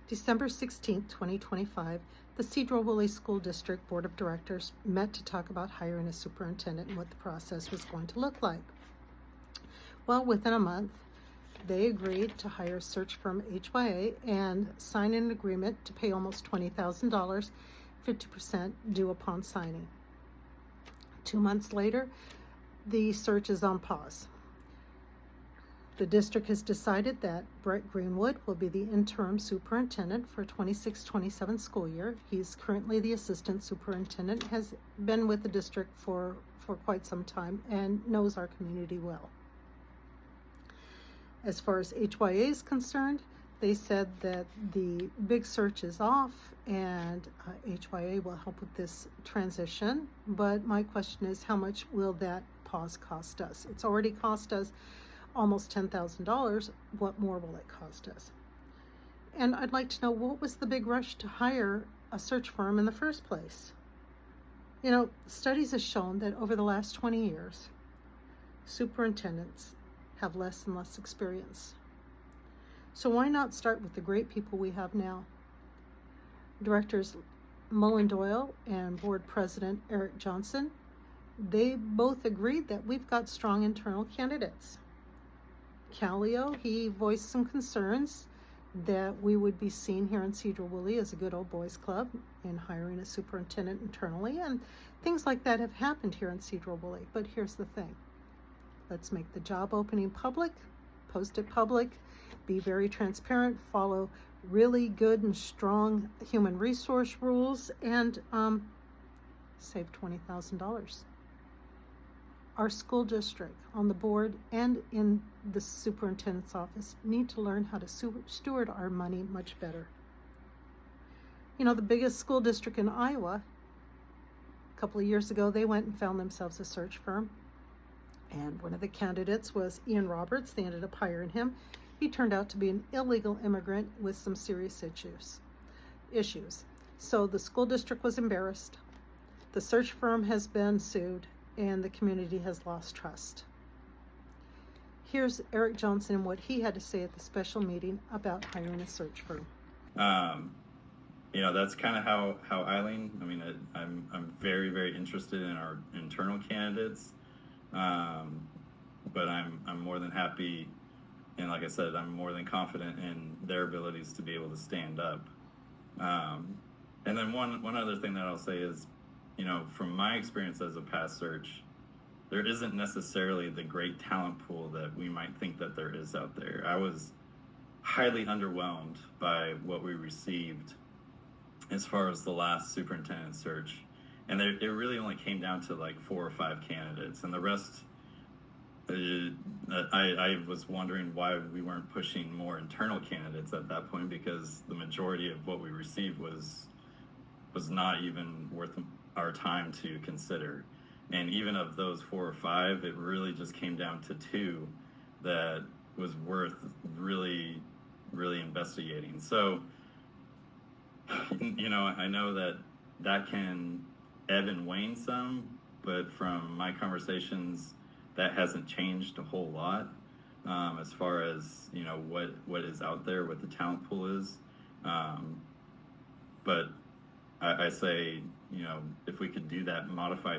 December 16th, 2025, the Sedro-Woolley School District Board of Directors met to talk about hiring a superintendent and what the process was going to look like. Well, within a month, they agreed to hire a search firm HYA and sign an agreement to pay almost $20,000, 50% due upon signing. 2 months later, the search is on pause. The district has decided that Brett Greenwood will be the interim superintendent for 26-27 school year. He's currently the assistant superintendent, has been with the district for quite some time and knows our community well. As far as HYA is concerned, they said that the big search is off and HYA will help with this transition. But my question is, how much will that pause cost us? It's already cost us almost $10,000. What more will it cost us? And I'd like to know, what was the big rush to hire a search firm in the first place? You know, studies have shown that over the last 20 years, superintendents have less and less experience. So why not start with the great people we have now? Directors Mullen Doyle and Board President Eric Johnson, they both agreed that we've got strong internal candidates. Callio, he voiced some concerns that we would be seen here in Sedro-Woolley as a good old boys club in hiring a superintendent internally, and things like that have happened here in Sedro-Woolley. But here's the thing. Let's make the job opening public, post it public, be very transparent, follow really good and strong human resource rules, and save $20,000. Our school district, on the board and in the superintendent's office, need to learn how to steward our money much better. You know, the biggest school district in Iowa, a couple of years ago, they went and found themselves a search firm. And one of the candidates was Ian Roberts. They ended up hiring him. He turned out to be an illegal immigrant with some serious issues. So the school district was embarrassed. The search firm has been sued, and the community has lost trust. Here's Eric Johnson and what he had to say at the special meeting about hiring a search firm. You know, that's kind of how Eileen, I mean, I'm very, very interested in our internal candidates. But I'm more than happy, and like I said, I'm more than confident in their abilities to be able to stand up. And then one other thing that I'll say is, you know, from my experience as a past search, there isn't necessarily the great talent pool that we might think that there is out there. I was highly underwhelmed by what we received as far as the last superintendent search. And it really only came down to like 4 or 5 candidates, and the rest, I was wondering why we weren't pushing more internal candidates at that point, because the majority of what we received was not even worth our time to consider. And even of those 4 or 5, it really just came down to 2 that was worth really, really investigating. So, you know, I know that can ebb and wane some, but from my conversations, that hasn't changed a whole lot as far as, you know, what is out there, what the talent pool is. But I say, you know, if we could do that modified